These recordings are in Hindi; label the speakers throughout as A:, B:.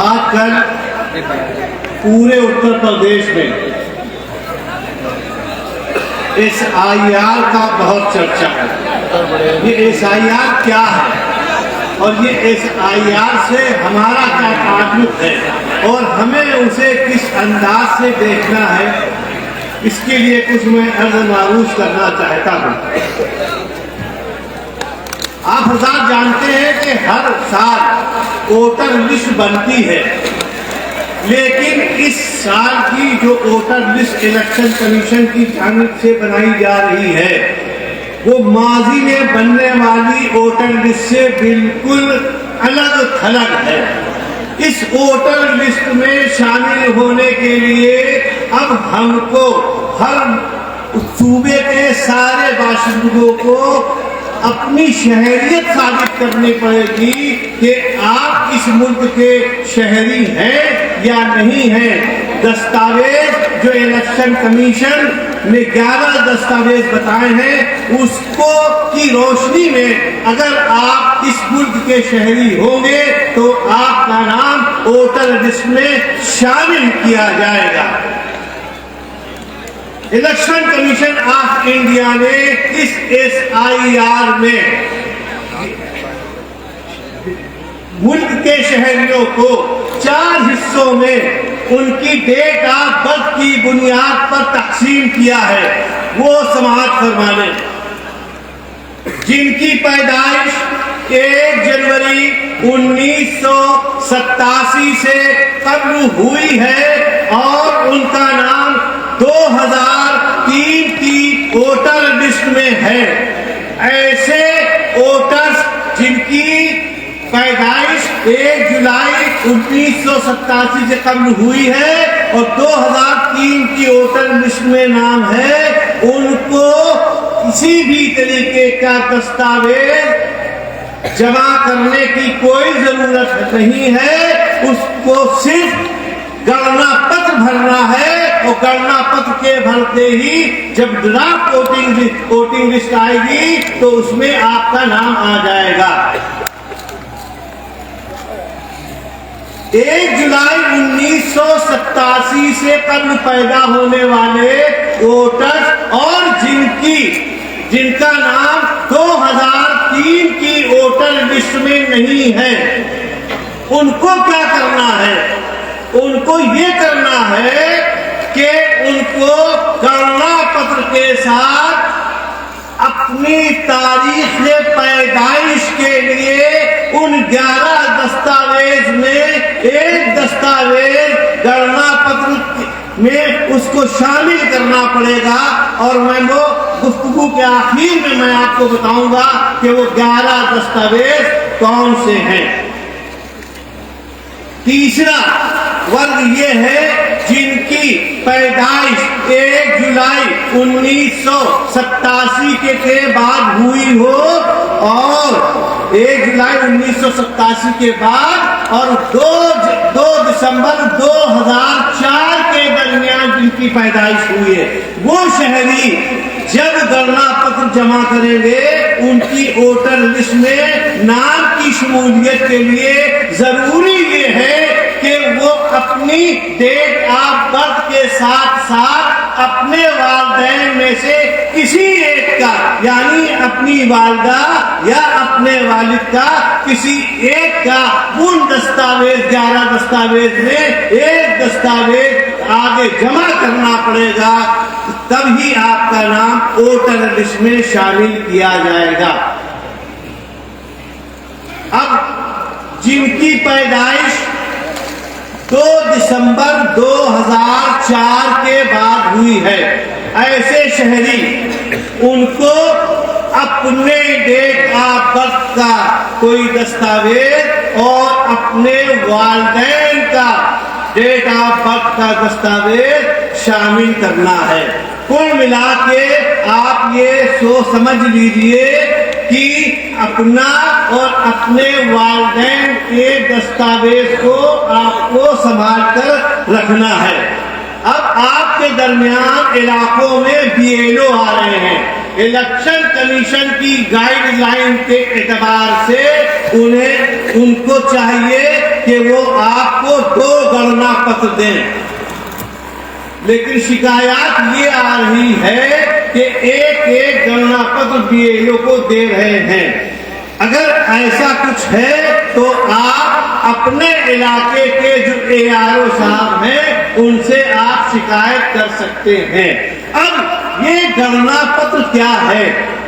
A: आजकल पूरे उत्तर प्रदेश में SIR का बहुत चर्चा है। ये SIR क्या है और ये SIR से हमारा क्या ताल्लुक है और हमें उसे किस अंदाज से देखना है, इसके लिए कुछ मैं अर्ज मारूफ करना चाहता हूँ। आप हज़रात जानते हैं कि हर साल वोटर लिस्ट बनती है, लेकिन इस साल की जो वोटर लिस्ट इलेक्शन कमीशन की जानिब से बनाई जा रही है वो माजी में बनने वाली वोटर लिस्ट से बिल्कुल अलग थलग है। इस वोटर लिस्ट में शामिल होने के लिए अब हमको हर सूबे के सारे बाशिंदों को अपनी शहरियत साबित करनी पड़ेगी कि आप इस मुल्क के शहरी हैं या नहीं हैं। दस्तावेज जो इलेक्शन कमीशन ने 11 दस्तावेज बताए हैं उसको की रोशनी में अगर आप इस मुल्क के शहरी होंगे तो आपका नाम वोटर लिस्ट में शामिल किया जाएगा। इलेक्शन कमीशन ऑफ इंडिया ने इस SIR में मुल्क के शहरियों को 4 हिस्सों में उनकी डेट ऑफ बर्थ की बुनियाद पर तकसीम किया है। वो समाअत फरमाने जिनकी पैदाइश 1 जनवरी 1987 से कब्ल हुई है और उनका नाम 2003 की वोटर लिस्ट में है। ऐसे वोटर्स जिनकी पैदाइश 1 जुलाई 1987 से कब्ल हुई है और 2003 की वोटर लिस्ट में नाम है, उनको किसी भी तरीके का दस्तावेज जमा करने की कोई जरूरत नहीं है। उसको सिर्फ गणना पत्र भरना है और गणना पत्र के भरते ही जब ड्राफ्ट वोटिंग लिस्ट आएगी तो उसमें आपका नाम आ जाएगा। 1 जुलाई 1987 से कब्ल पैदा होने वाले वोटर्स और जिनका नाम 2003 की वोटर लिस्ट में नहीं है, उनको क्या करना है? उनको ये करना है कि उनको गणना पत्र के साथ अपनी तारीख पैदाइश के लिए उन 11 दस्तावेज में एक दस्तावेज गणना पत्र में उसको शामिल करना पड़ेगा। और मैं वो गुफ्तगू के आखिर में मैं आपको बताऊंगा कि वो 11 दस्तावेज कौन से हैं। तीसरा वर्ग ये है जिनकी पैदाइश 1 जुलाई 1987 के बाद हुई हो और 1 जुलाई 1987 के बाद और 2 दिसंबर 2004 के दरमियान जिनकी पैदाइश हुई है, वो शहरी जब गणना पत्र जमा करेंगे उनकी वोटर लिस्ट में नाम की शमूलियत के लिए जरूरी ये है कि वो अपनी डेट ऑफ बर्थ के साथ साथ अपने वालिदैन में से किसी एक का, यानी अपनी वालिदा या अपने वालिद का किसी एक का उन दस्तावेज 11 दस्तावेज में एक दस्तावेज आगे जमा करना पड़ेगा, तभी आपका नाम वोटर लिस्ट में शामिल किया जाएगा। अब जिनकी पैदाइश 2 दिसंबर 2004 के बाद हुई है, ऐसे शहरी उनको अपने डेट ऑफ बर्थ का कोई दस्तावेज और अपने वालिदैन का डेट ऑफ बर्थ का दस्तावेज शामिल करना है। कुल मिला के आप ये सोच समझ लीजिए कि अपना और अपने वालिदैन के दस्तावेज को आपको संभाल कर रखना है। अब आपके दरमियान इलाकों में BLO आ रहे हैं। इलेक्शन कमीशन की गाइडलाइन के एतबार से उन्हें उनको चाहिए कि वो आपको 2 गणना पत्र दें, लेकिन शिकायत ये आ रही है कि एक गणना पत्र बीएलओ को दे रहे हैं। अगर ऐसा कुछ है तो आप अपने इलाके के जो एआरओ साहब हैं उनसे आप शिकायत कर सकते हैं। अब ये गणना पत्र क्या है?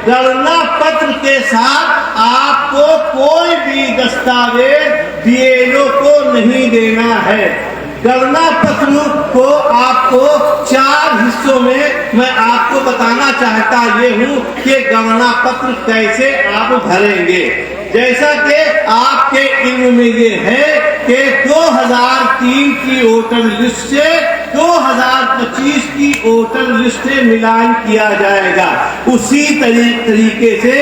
A: गणना पत्र के साथ आपको कोई भी दस्तावेज बीएलओ को नहीं देना है। गणना पत्र को आपको 4 हिस्सों में मैं आपको बताना चाहता ये हूँ कि गणना पत्र कैसे आप भरेंगे। जैसा कि आपके इल्म में ये है कि 2003 की वोटर लिस्ट से 2025 की वोटर लिस्ट से मिलान किया जाएगा। उसी तरीके से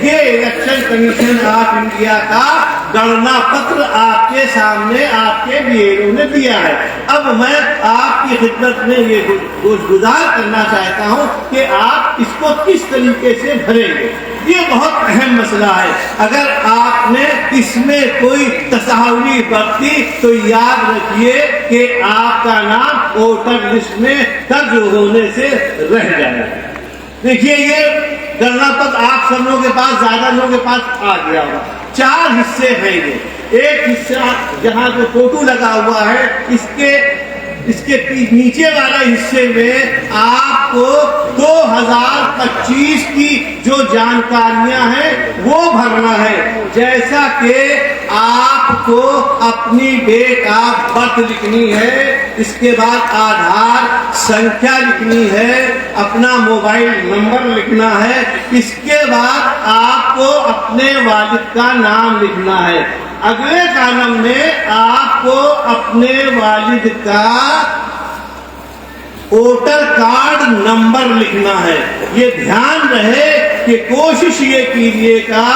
A: ये इलेक्शन कमीशन ऑफ इंडिया का गणना पत्र आपके सामने आपके बीएलओ ने दिया है। अब मैं आपकी खिदमत में ये गुजारिश करना चाहता हूँ कि आप इसको किस तरीके से भरेंगे। ये बहुत अहम मसला है। अगर आपने इसमें कोई तसाहुली बरती तो याद रखिए कि आपका नाम वोटर लिस्ट में दर्ज होने से रह जाएगा। देखिए, ये गणना पत्र आप सब लोगों के पास, ज्यादा लोगों के पास आ गया होगा। 4 हिस्से हैं ये। एक हिस्सा जहाँ जो फोटो लगा हुआ है, इसके नीचे वाले हिस्से में आपको 2025 की जो जानकारियां हैं वो भरना है। जैसा कि आपको अपनी डेट ऑफ बर्थ लिखनी है, इसके बाद आधार संख्या लिखनी है, अपना मोबाइल नंबर लिखना है, इसके बाद आपको अपने वालिद का नाम लिखना है। अगले कॉलम में आपको अपने वालिद का वोटर कार्ड नंबर लिखना है। ये ध्यान रहे कि कोशिश ये कीजिएगा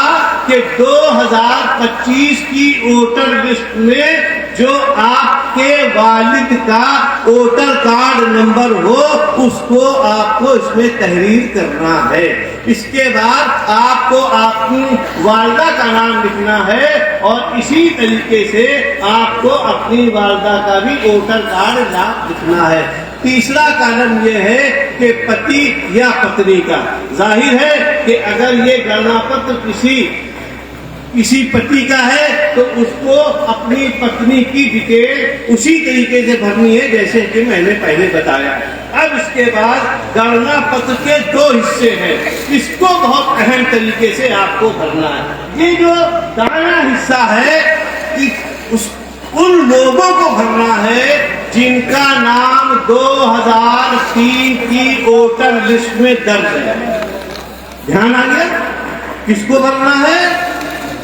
A: कि 2025 की वोटर लिस्ट में जो आपके वालिद का वोटर कार्ड नंबर हो उसको आपको इसमें तहरीर करना है। इसके बाद आपको अपनी वालदा का नाम लिखना है और इसी तरीके से आपको अपनी वालदा का भी वोटर कार्ड नाम लिखना है। तीसरा कॉलम यह है कि पति या पत्नी का। जाहिर है कि अगर ये गणना पत्र किसी पति का है तो उसको अपनी पत्नी की डिटेल उसी तरीके से भरनी है जैसे कि मैंने पहले बताया। अब इसके बाद गणना पत्र के 2 हिस्से हैं, इसको बहुत अहम तरीके से आपको भरना है। ये जो दायां हिस्सा है उन लोगों को भरना है जिनका नाम 2003 की वोटर लिस्ट में दर्ज है। ध्यान आ गया? किसको भरना है?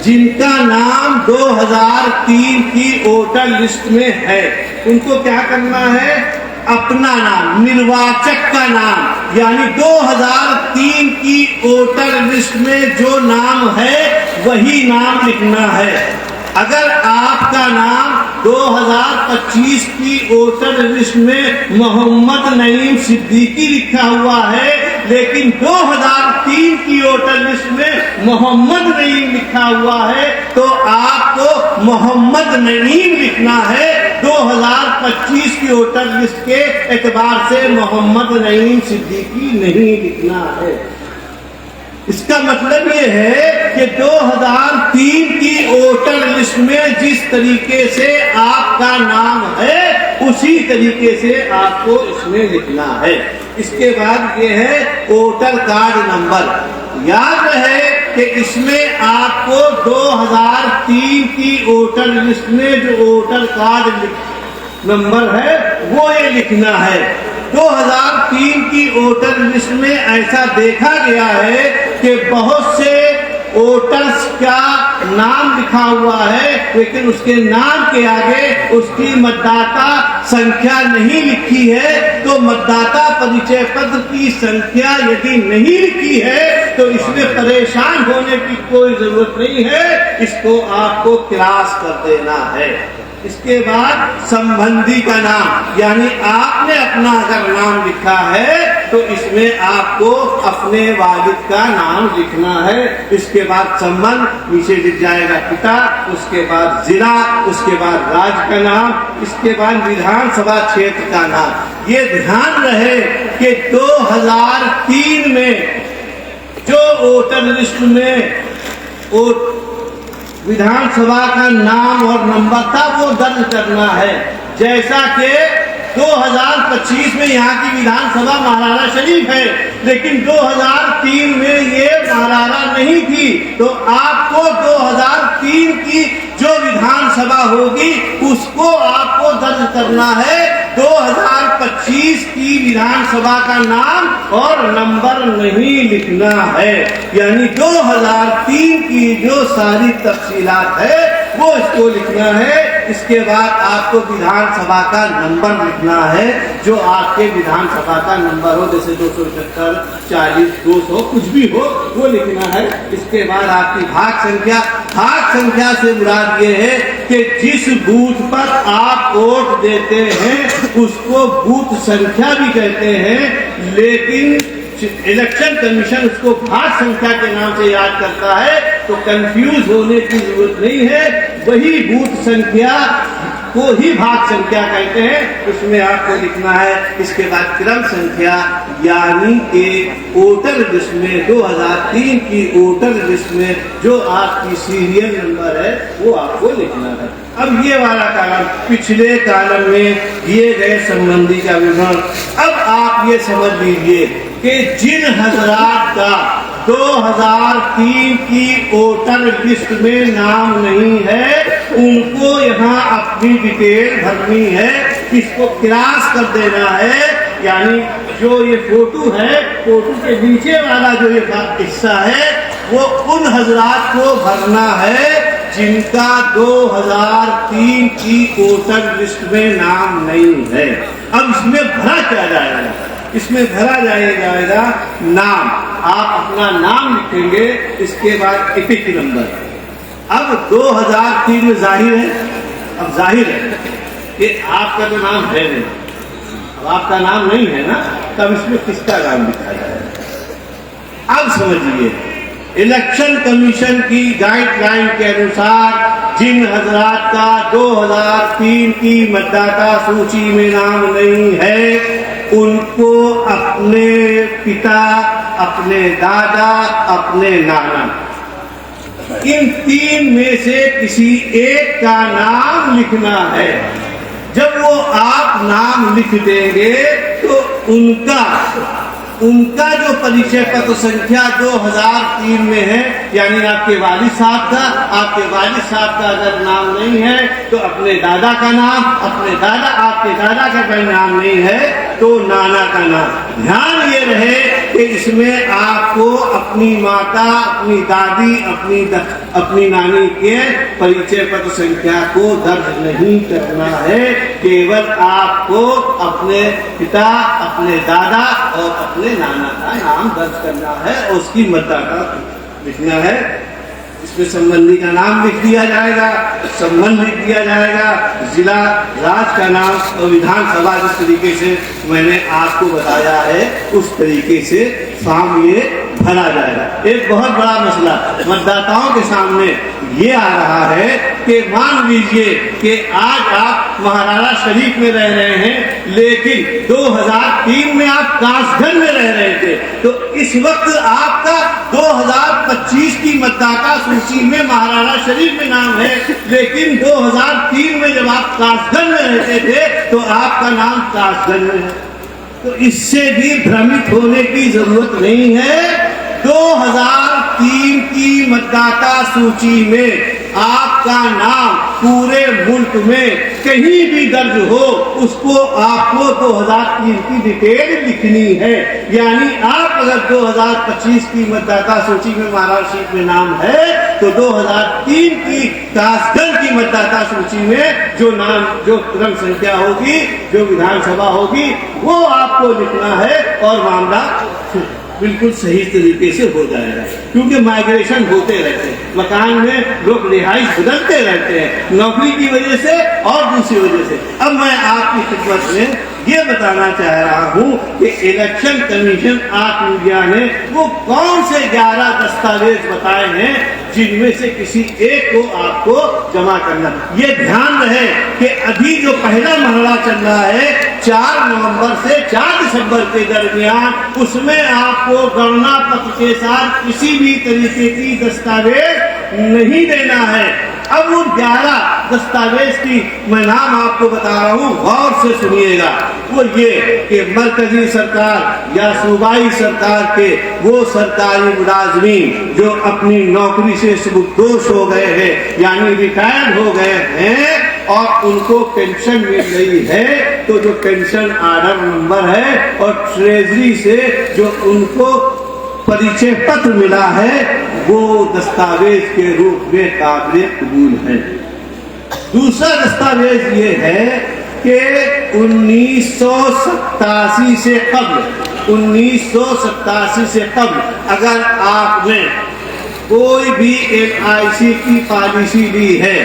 A: जिनका नाम 2003 की वोटर लिस्ट में है। उनको क्या करना है? अपना नाम, निर्वाचक का नाम, यानी 2003 की वोटर लिस्ट में जो नाम है वही नाम लिखना है। अगर आपका नाम 2025 की वोटर लिस्ट में मोहम्मद नईम सिद्दीकी लिखा हुआ है, लेकिन 2003 की वोटर लिस्ट में मोहम्मद नईम लिखा हुआ है, तो आपको मोहम्मद नईम लिखना है। 2025 की वोटर लिस्ट के एतबार से मोहम्मद नईम सिद्दीकी नहीं लिखना है। इसका मतलब ये है कि 2003 की वोटर लिस्ट में जिस तरीके से आपका नाम है उसी तरीके से आपको इसमें लिखना है। इसके बाद ये है वोटर कार्ड नंबर। याद रहे कि इसमें आपको 2003 की वोटर लिस्ट में जो वोटर कार्ड नंबर है वो ये लिखना है। 2003 की वोटर लिस्ट में ऐसा देखा गया है कि बहुत से वोटर्स का नाम लिखा हुआ है लेकिन उसके नाम के आगे उसकी मतदाता संख्या नहीं लिखी है। तो मतदाता परिचय पत्र की संख्या यदि नहीं लिखी है तो इसमें परेशान होने की कोई जरूरत नहीं है, इसको आपको क्रॉस कर देना है। इसके बाद संबंधी का नाम, यानी आपने अपना अगर नाम लिखा है तो इसमें आपको अपने वालिद का नाम लिखना है। इसके बाद संबंध, नीचे लिख जाएगा पिता, उसके बाद जिला, उसके बाद राज्य का नाम, इसके बाद विधानसभा क्षेत्र का नाम। ये ध्यान रहे कि 2003 में जो वोटर लिस्ट में विधानसभा का नाम और नंबर था वो दर्ज करना है। जैसा कि 2025 में यहाँ की विधानसभा महाराणा शरीफ है, लेकिन 2003 में ये महाराणा नहीं थी, तो आपको 2003 की जो विधानसभा होगी उसको आपको दर्ज करना है। 2025 की विधानसभा का नाम और नंबर नहीं लिखना है, यानी 2003 की जो सारी तफसीलात है वो इसको लिखना है। इसके बाद आपको विधानसभा का नंबर लिखना है, जो आपके विधानसभा का नंबर हो, जैसे 275, 40, 200 कुछ भी हो वो लिखना है। इसके बाद आपकी भाग संख्या से मुराद ये है कि जिस बूथ पर आप वोट देते हैं उसको बूथ संख्या भी कहते हैं, लेकिन इलेक्शन कमीशन उसको भाग संख्या के नाम से याद करता है, तो कंफ्यूज होने की जरूरत नहीं है। वही बूथ संख्या को ही भाग संख्या कहते हैं, उसमें आपको लिखना है। इसके बाद क्रम संख्या, यानी कि वोटर लिस्ट में 2003 की वोटर लिस्ट में जो आपकी सीरियल नंबर है वो आपको लिखना है। अब ये वाला कॉलम पिछले कॉलम में दिए गए संबंधी का विवरण। अब आप ये समझ लीजिए कि जिन हजरात का 2003 की वोटर लिस्ट में नाम नहीं है उनको यहाँ अपनी डिटेल भरनी है, इसको क्रॉस कर देना है। यानी जो ये फोटो है, फोटो के नीचे वाला जो ये हिस्सा है वो उन हजरात को भरना है जिनका 2003 की वोटर लिस्ट में नाम नहीं है। अब इसमें भरा क्या जाएगा? इसमें भरा जाएगा नाम। आप अपना नाम लिखेंगे, इसके बाद एपिक नंबर। अब 2003 में जाहिर है, अब जाहिर है कि आपका तो नाम है नहीं, अब आपका नाम नहीं है ना, तब इसमें किसका नाम लिखा जाएगा? अब समझिए, इलेक्शन कमीशन की गाइडलाइन के अनुसार जिन हजरात का 2003 की मतदाता सूची में नाम नहीं है उनको अपने पिता, अपने दादा, अपने नाना, इन तीन में से किसी एक का नाम लिखना है। जब वो आप नाम लिख देंगे तो उनका जो परिचय पत्र संख्या 2003 में है, यानी आपके वालिद साहब का अगर नाम नहीं है तो अपने दादा का नाम, अपने दादा, आपके दादा का कोई नाम नहीं है तो नाना का नाम। ध्यान ये रहे कि इसमें आपको अपनी माता, अपनी दादी, अपनी नानी के परिचय पत्र संख्या को दर्ज नहीं करना है, केवल आपको अपने पिता, अपने दादा और अपने नाना का नाम दर्ज करना है और उसकी मतदाता लिखना है। इसमें संबंधी का नाम लिख दिया जाएगा, संबंध लिख दिया जाएगा, जिला, राज्य का नाम और विधानसभा जिस तरीके से मैंने आपको बताया है उस तरीके से फॉर्म ये भरा जाएगा। एक बहुत बड़ा मसला मतदाताओं के सामने ये आ रहा है कि मान लीजिए कि आज आप महाराणा शरीफ में रह रहे हैं, लेकिन 2003 में आप कासगंज में रह रहे थे, तो इस वक्त आपका 2025 की मतदाता सूची में महाराणा शरीफ में नाम है, लेकिन 2003 में जब आप कासगंज में रहते थे तो आपका नाम कासगंज में है। तो इससे भी भ्रमित होने की जरूरत नहीं है। 2003 की मतदाता सूची में आपका नाम पूरे मुल्क में कहीं भी दर्ज हो, उसको आपको 2003 की डिटेल लिखनी है। यानी आप अगर 2025 की मतदाता सूची में महाराष्ट्र में नाम है तो 2003 की कासगंज की मतदाता सूची में जो नाम, जो क्रम संख्या होगी, जो विधानसभा होगी, वो आपको लिखना है और मामला बिल्कुल सही तरीके से हो जाएगा, क्योंकि माइग्रेशन होते रहते हैं। मकान में लोग रिहाइश बदलते रहते हैं, नौकरी की वजह से और दूसरी वजह से। अब मैं आपकी खिदमत में ये बताना चाह रहा हूं कि इलेक्शन कमीशन ऑफ इंडिया ने वो कौन से 11 दस्तावेज बताए हैं जिनमें से किसी एक को आपको जमा करना। ये ध्यान रहे कि अभी जो पहला मरहला चल रहा है 4 नवंबर से 4 दिसंबर के दरमियान, उसमें आपको गणना पत्र के साथ किसी भी तरीके की दस्तावेज नहीं देना है। अब उन 11 दस्तावेज की मैं नाम आपको बता रहा हूं, गौर से सुनिएगा। वो ये कि मरकजी सरकार या सूबाई सरकार के वो सरकारी मुलाजमीन जो अपनी नौकरी से सबकदोश हो गए हैं यानी रिटायर्ड हो गए हैं और उनको पेंशन मिल रही है, तो जो पेंशन आर्डर नंबर है और ट्रेजरी से जो उनको परिचय पत्र मिला है वो दस्तावेज के रूप में काबिल कबूल है। दूसरा दस्तावेज ये है कि 1987 से कब्ल अगर आपने कोई भी LIC की पॉलिसी ली है,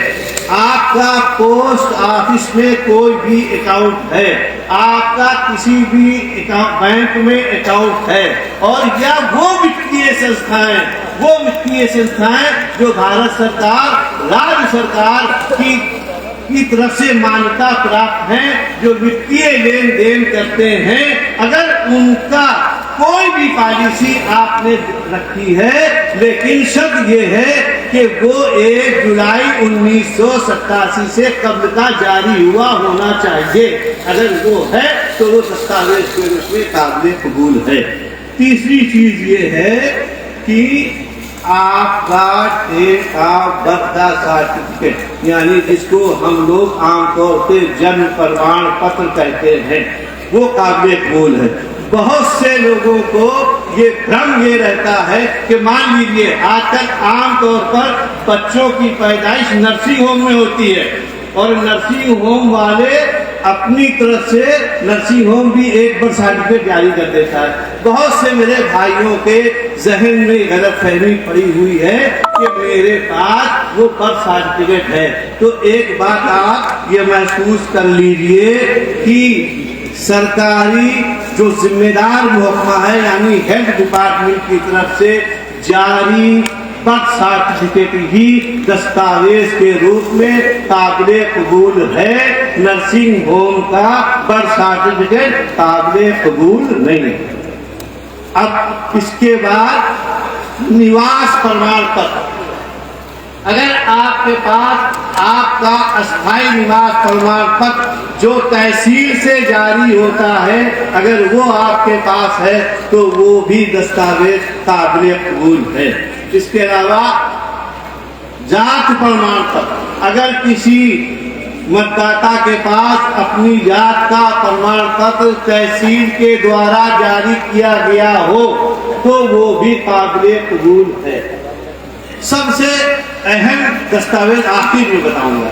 A: आपका पोस्ट ऑफिस में कोई भी अकाउंट है, आपका किसी भी बैंक में अकाउंट है, और या वो वित्तीय संस्थाएं जो भारत सरकार, राज्य सरकार की तरफ से मान्यता प्राप्त हैं, जो वित्तीय लेन देन करते हैं, अगर उनका कोई भी पॉलिसी आपने रखी है, लेकिन शर्त ये है कि वो 1 जुलाई 1987 से कब्ल का जारी हुआ होना चाहिए। अगर वो है तो वो दस्तावेज के रूप में काबिल कबूल है। तीसरी चीज ये है कि आपका डेट ऑफ बर्थ का सर्टिफिकेट, यानी जिसको हम लोग आमतौर पे जन्म प्रमाण पत्र कहते हैं, वो काबिल कबूल है। बहुत से लोगों को ये भ्रम ये रहता है कि मान लीजिए आजकल आमतौर पर बच्चों की पैदाइश नर्सिंग होम में होती है और नर्सिंग होम वाले अपनी तरफ से नर्सिंग होम भी एक बर्थ सर्टिफिकेट जारी कर देता है। बहुत से मेरे भाइयों के जहन में गलतफहमी पड़ी हुई है कि मेरे पास वो बर्थ सर्टिफिकेट है। तो एक बात आप ये महसूस कर लीजिए कि सरकारी जो जिम्मेदार महकमा है यानी हेल्थ डिपार्टमेंट की तरफ से जारी बर्थ सर्टिफिकेट ही दस्तावेज के रूप में काबिल कबूल है। नर्सिंग होम का बर्थ सर्टिफिकेट काबिल कबूल नहीं है। अब इसके बाद निवास प्रमाण पत्र, अगर आपके पास आपका अस्थायी निवास प्रमाण पत्र जो तहसील से जारी होता है, अगर वो आपके पास है तो वो भी दस्तावेज काबिल कबूल है। इसके अलावा जात प्रमाण पत्र, अगर किसी मतदाता के पास अपनी जात का प्रमाण पत्र तहसील के द्वारा जारी किया गया हो तो वो भी काबिल कबूल है। सबसे अहम दस्तावेज आखिर में बताऊंगा।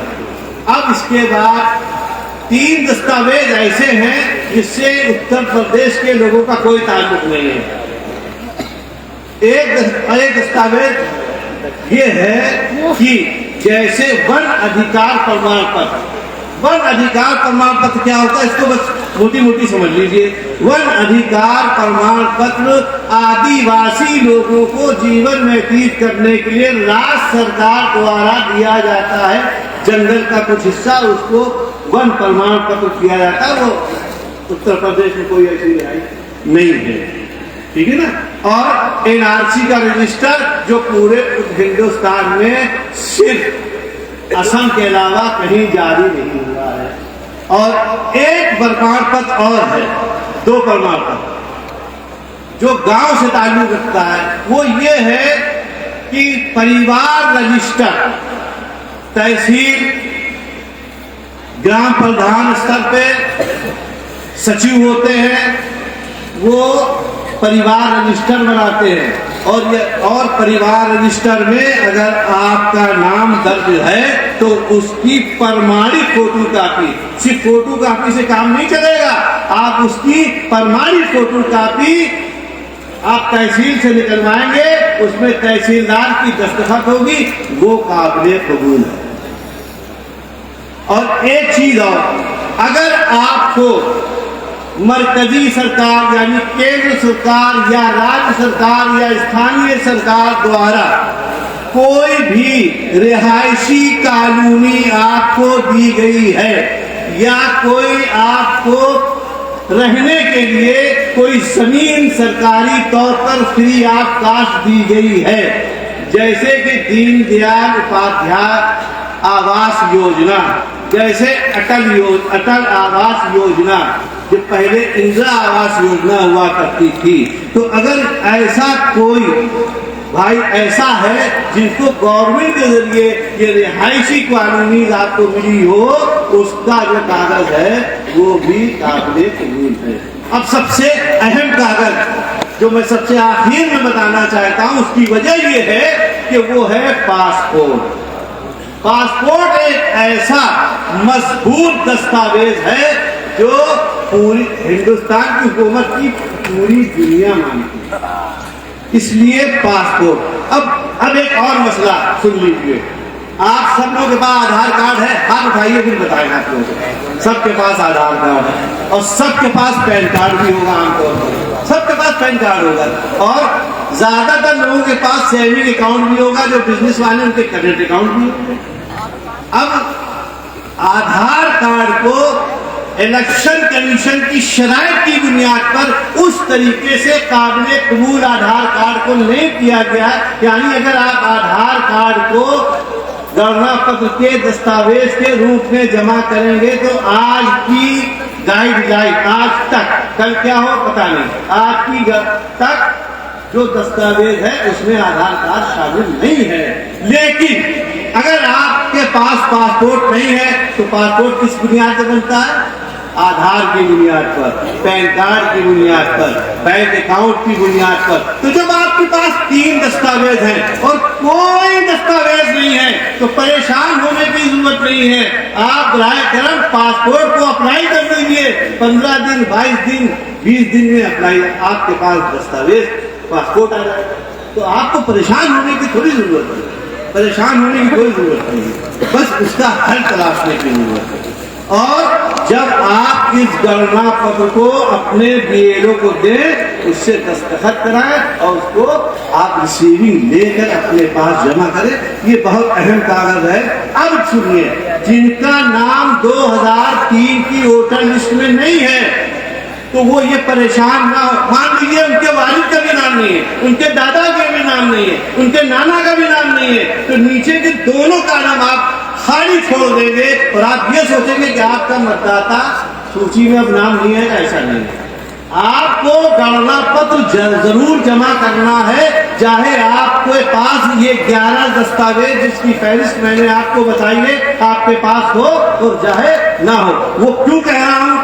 A: अब इसके बाद 3 दस्तावेज ऐसे हैं जिससे उत्तर प्रदेश के लोगों का कोई ताल्लुक नहीं है। एक दस्तावेज ये है कि जैसे वन अधिकार प्रमाण पत्र, वन अधिकार प्रमाण पत्र क्या होता है इसको बस मोटी मोटी समझ लीजिए। वन अधिकार प्रमाण पत्र आदिवासी लोगों को जीवन व्यतीत करने के लिए राज्य सरकार द्वारा दिया जाता है। जंगल का कुछ हिस्सा उसको वन प्रमाण पत्र दिया जाता है। वो उत्तर प्रदेश में कोई ऐसी रिहाई नहीं है, ठीक है ना। और NRC का रजिस्टर जो पूरे हिंदुस्तान में सिर्फ असम के अलावा कहीं जारी नहीं हुआ है। और एक प्रमाण पत्र और है, 2 प्रमाण पत्र जो गांव से ताल्लुक रखता है, वो ये है कि परिवार रजिस्टर तहसील ग्राम प्रधान स्तर पे सचिव होते हैं, वो परिवार रजिस्टर बनाते हैं। और परिवार रजिस्टर में अगर आपका नाम दर्ज है तो उसकी प्रमाणित फोटो कॉपी, सिर्फ फोटो कॉपी से काम नहीं चलेगा, आप उसकी प्रमाणित फोटो कॉपी आप तहसील से निकलवाएंगे, उसमें तहसीलदार की दस्तखत होगी, वो काबिल कबूल है। और एक चीज और, अगर आपको मरकजी सरकार यानी केंद्र सरकार या राज्य सरकार या स्थानीय सरकार द्वारा कोई भी रिहायशी कॉलोनी आपको दी गई है या कोई आपको रहने के लिए कोई जमीन सरकारी तौर पर फ्री ऑफ कास्ट दी गई है, जैसे कि दीनदयाल उपाध्याय आवास योजना, जैसे अटल आवास योजना, जो पहले इंदिरा आवास योजना हुआ करती थी, तो अगर ऐसा कोई भाई ऐसा है जिनको गवर्नमेंट के जरिए ये रिहायशी कॉलोनी आपको मिली हो, उसका जो कागज है वो भी काबिल कबूल है। अब सबसे अहम कागज जो मैं सबसे आखिर में बताना चाहता हूं, उसकी वजह ये है कि वो है पासपोर्ट। पासपोर्ट एक ऐसा मजबूत दस्तावेज है जो पूरी हिंदुस्तान की हुकूमत की पूरी दुनिया मानती है, इसलिए पासपोर्ट। अब एक और मसला सुन लीजिए, आप सब लोगों के पास आधार कार्ड है, हाथ उठाइए फिर बताएगा आप लोगों को। सबके पास आधार कार्ड है और सबके पास पैन कार्ड भी होगा, आमतौर पर सबके पास पैन कार्ड होगा, और ज्यादातर लोगों के पास सेविंग अकाउंट भी होगा, जो बिजनेस वाले उनके करेंट अकाउंट भी होंगे। अब आधार कार्ड को इलेक्शन कमीशन की शराइत की बुनियाद पर उस तरीके से काबिल कबूल आधार कार्ड को नहीं किया गया, यानी अगर आप आधार कार्ड को गणना पत्र के दस्तावेज के रूप में जमा करेंगे तो आज की गाइडलाइन, आज तक, कल क्या हो पता नहीं, आज की तक जो दस्तावेज है उसमें आधार कार्ड शामिल नहीं है। लेकिन अगर आपके पास पासपोर्ट नहीं है तो पासपोर्ट किस बुनियाद पर बनता है? आधार की बुनियाद पर, पैन कार्ड की बुनियाद पर, बैंक अकाउंट की बुनियाद पर। तो जब आपके पास 3 दस्तावेज हैं और कोई दस्तावेज नहीं है तो परेशान होने की जरूरत नहीं है। आप बराए करम पासपोर्ट को अप्लाई कर दीजिए, 15 दिन, 22 दिन, 20 दिन में अप्लाई, आपके पास दस्तावेज पासपोर्ट आ जाएगा। तो आपको परेशान होने की थोड़ी जरूरत है, परेशान होने की कोई जरूरत नहीं, बस उसका हल तलाशने की जरूरत है। और जब आप इस गणना पत्र को अपने बीएलओ को दें, उससे दस्तखत कराएं और उसको आप रिसीविंग लेकर अपने पास जमा करें, ये बहुत अहम कागज है। अब सुनिए, जिनका नाम 2003 की वोटर लिस्ट में नहीं है तो वो ये परेशान ना हो। मान लीजिए उनके वालिद का भी नाम नहीं है, उनके दादा का भी नाम नहीं है, उनके नाना का भी नाम नहीं है, तो नीचे के दोनों का नाम आप खाली छोड़ देंगे और आप ये सोचेंगे कि आपका मतदाता सूची में अब नाम नहीं है। ऐसा नहीं है, आपको गणना पत्र जरूर जमा करना है, चाहे आपके पास ये 11 दस्तावेज जिसकी फहरिस्त मैंने आपको बताई है आपके पास हो और चाहे ना हो। वो क्यों कह रहा हूं,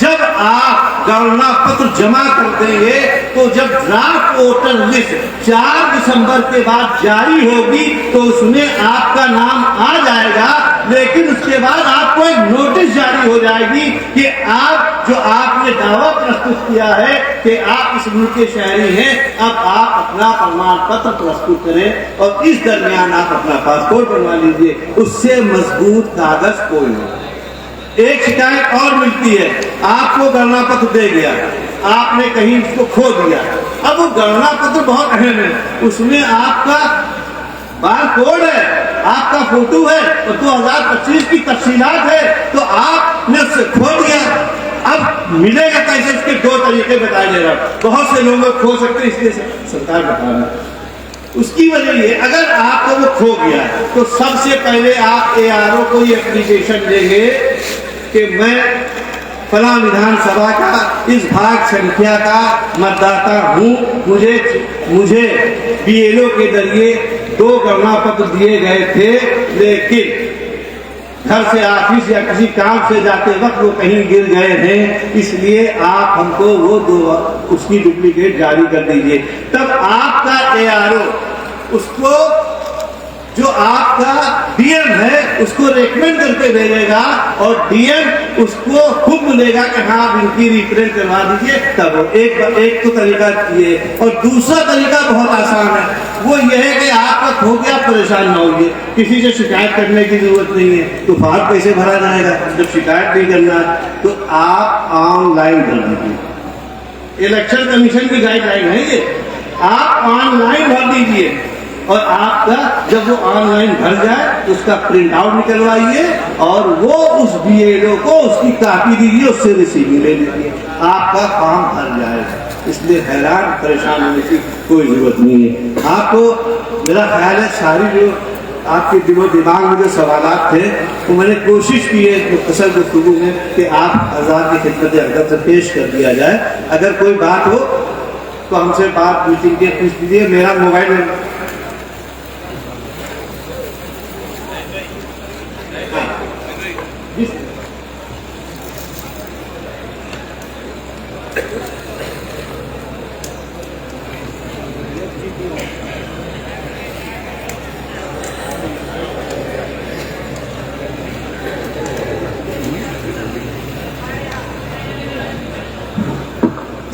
A: जब आप गणना पत्र जमा कर देंगे तो जब ड्राफ्ट वोटर लिस्ट 4 दिसंबर के बाद जारी होगी तो उसमें आपका नाम आ जाएगा, लेकिन उसके बाद आपको एक नोटिस जारी हो जाएगी कि आप जो आपने दावा प्रस्तुत किया है कि आप इस मुल्क के शहरी हैं, अब आप अपना प्रमाण पत्र प्रस्तुत करें और इस दरमियान आप अपना पासपोर्ट बनवा लीजिए। उससे मजबूत कागज कोई नहीं। एक शिकायत और मिलती है, आपको गणना पत्र दे गया, आपने कहीं उसको खो दिया। अब वो गणना पत्र बहुत अहम है, उसमें आपका बार कोड है, आपका फोटो है और 2025 की तफसीलात है, तो आपने उससे खो दिया। अब मिलेगा कैसे, इसके 2 तरीके बताए जा रहे हैं। बहुत से लोग खो सकते हैं, इसलिए सरकार बता रही है। उसकी वजह ये, अगर आपको वो खो गया तो सबसे पहले आप ARO को ये एप्लीकेशन देंगे कि मैं फला विधानसभा का इस भाग संख्या का मतदाता हूँ, मुझे BLO के जरिए 2 गणना पत्र दिए गए थे, लेकिन घर से ऑफिस या किसी काम से जाते वक्त वो कहीं गिर गए हैं, इसलिए आप हमको वो 2 उसकी डुप्लीकेट जारी कर दीजिए। तब आपका ARO उसको जो आपका डीएम है उसको रेकमेंड करके भेजेगा और डीएम उसको खुद बोलेगा कि हाँ आप इनकी रिप्रेजेंट करवा दीजिए, तब एक तो तरीका ये। और दूसरा तरीका बहुत आसान है, वो ये है कि आपका खो गया, परेशान ना होइए, किसी से शिकायत करने की जरूरत नहीं है। तो फॉर्म कैसे भरा जाएगा जब शिकायत नहीं करना, तो आप ऑनलाइन भर दीजिए। इलेक्शन कमीशन की गाइडलाइन है ये, आप ऑनलाइन भर दीजिए और आपका जब वो ऑनलाइन भर जाए उसका प्रिंट आउट निकलवाइए और वो उस बीएलओ को उसकी कॉपी दीजिए, उससे रिसीविंग ले लीजिए, आपका फॉर्म भर जाएगा। इसलिए हैरान परेशान होने की कोई जरूरत नहीं है। आपको मेरा ख्याल है सारी जो आपके दिमाग में जो सवालात थे वो मैंने कोशिश की है मुख्तसर गुफ्तगू में कि आप आज़ाद की खिदमत अक़दस से पेश कर दिया जाए। अगर कोई बात हो तो हमसे बात मीटिंग के पूछ लीजिए। मेरा मोबाइल नंबर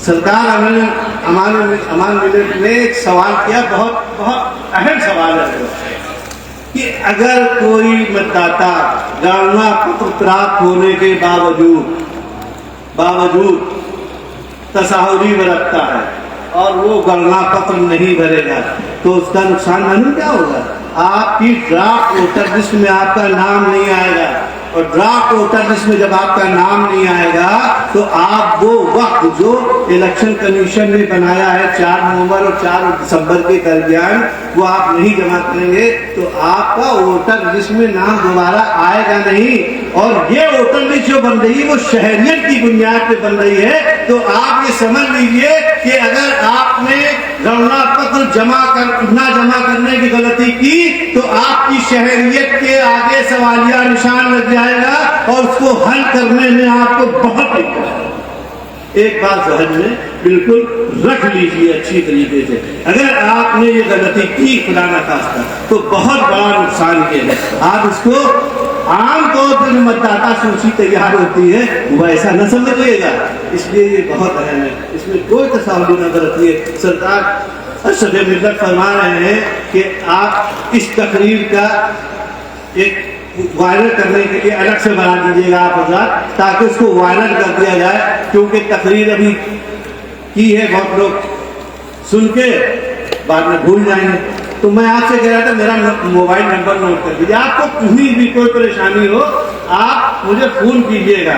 A: सरकार अमान मिनट ने एक सवाल किया, बहुत अहम सवाल है कि अगर कोई मतदाता गणना पत्र प्राप्त होने के बावजूद तसाहुरी बरतता है और वो गणना पत्र नहीं भरेगा तो उसका नुकसान मालूम क्या होगा? आपकी ड्राफ्ट वोटर लिस्ट में आपका नाम नहीं आएगा और ड्राफ्ट वोटर लिस्ट में जब आपका नाम नहीं आएगा तो आप वो वक्त जो इलेक्शन कमीशन ने बनाया है 4 नवंबर और 4 दिसंबर के दरमियान वो आप नहीं जमा करेंगे तो आपका वोटर लिस्ट में नाम दोबारा आएगा नहीं। और ये वोटर लिस्ट जो बन रही है वो शहरियत की बुनियाद पे बन रही है। तो आप ये समझ लीजिए कि अगर आपने गणना पत्र ना जमा करने की गलती की तो आपकी शहरियत के आगे सवालिया निशान लग जाएगा और उसको हल करने में आपको बहुत दिक्कत है। एक बात जहन में बिल्कुल रख लीजिए अच्छी तरीके से, अगर आपने ये गलती की खुदा ना खास्ता तो बहुत बड़ा नुकसान किया है। आप इसको आमतौर पर मतदाता सूची तैयार होती है वैसा न समझिएगा, इसलिए ये बहुत अहम है, इसमें कोई तसाहुली न बरतिए। सरकार सदर मिल्लत फरमा रहे हैं कि आप इस तकरीर का एक वायरल करने के लिए अलग से बना दीजिएगा आप हज़रात, ताकि उसको वायरल कर दिया जाए, क्योंकि तकरीर अभी की है, बहुत लोग सुन के बाद में भूल जाएंगे। तो मैं आपसे कह रहा था मेरा मोबाइल नंबर नोट कर दीजिए, आपको कहीं भी कोई परेशानी हो आप मुझे फोन कीजिएगा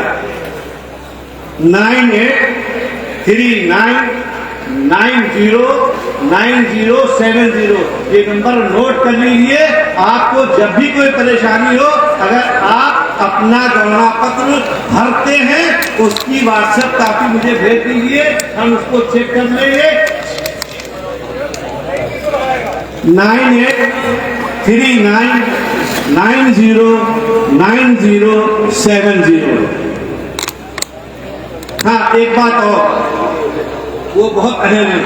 A: 9839909070। ये नंबर नोट कर लीजिए। आपको जब भी कोई परेशानी हो, अगर आप अपना गणना पत्र भरते हैं उसकी व्हाट्सएप कॉपी मुझे भेज दीजिए, हम उसको चेक कर लेंगे। 9839909070। हाँ, एक बात और वो बहुत अहम है,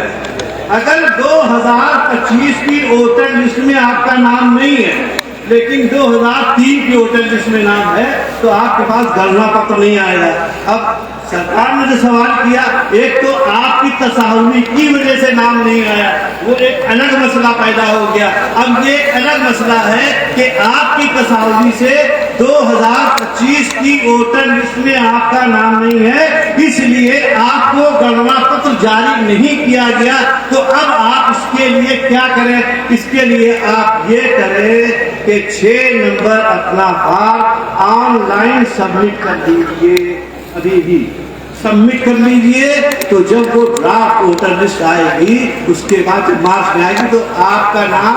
A: अगर 2025 की वोटर लिस्ट में आपका नाम नहीं है लेकिन 2003 की वोटर लिस्ट में नाम है तो आपके पास गणना पत्र नहीं आएगा। अब सरकार ने जो सवाल किया, एक तो आपकी तसाहुली की वजह से नाम नहीं आया, वो एक अलग मसला पैदा हो गया। अब ये अलग मसला है कि आपकी तसाहुली से 2025 की वोटर लिस्ट में आपका नाम नहीं है, इसलिए आपको गणना पत्र जारी नहीं किया गया। तो अब आप इसके लिए क्या करें? इसके लिए आप ये करें कि 6 नंबर अपना फॉर्म ऑनलाइन सबमिट कर दीजिए, अभी भी सबमिट कर लीजिए। तो जब वो ड्राफ्ट वोटर लिस्ट आएगी उसके बाद जब मार्च में आएगी तो आपका नाम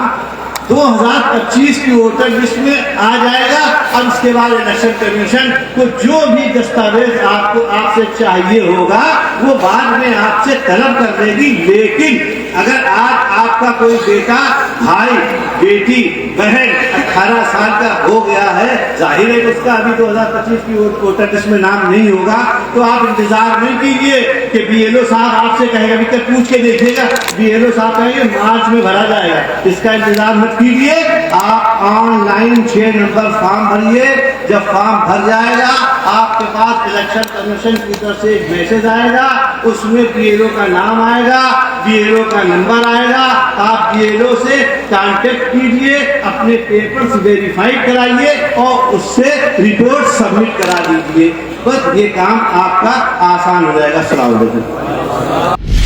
A: 2025 की वोटर लिस्ट में आ जाएगा। अब इसके बाद इलेक्शन कमीशन को जो भी दस्तावेज आपको आपसे चाहिए होगा वो बाद में आपसे तलब कर देगी, लेकिन अगर आज आपका कोई बेटा, भाई, बेटी, बहन 18 साल का हो गया है, जाहिर है उसका अभी 2025 की वोटर लिस्ट में नाम नहीं होगा, तो आप इंतजार नहीं कीजिए कि बीएलओ साहब आपसे कहेगा, अभी तक पूछ के देखिएगा, बीएलओ साहब कहेंगे मार्च में भरा जाएगा। इसका इंतजार मत कीजिए, आप ऑनलाइन 6 नंबर फॉर्म भरिए। जब फॉर्म भर जाएगा आपके पास इलेक्शन कमीशन की तरफ से एक मैसेज आएगा, उसमें बीएलओ का नाम आएगा, बीएलओ का नंबर आएगा। आप बीएलओ से कांटेक्ट कीजिए, अपने पेपर्स वेरीफाई कराइए और उससे रिपोर्ट सबमिट करा दीजिए। बस ये काम आपका आसान हो जाएगा। अस्सलाम वालेकुम।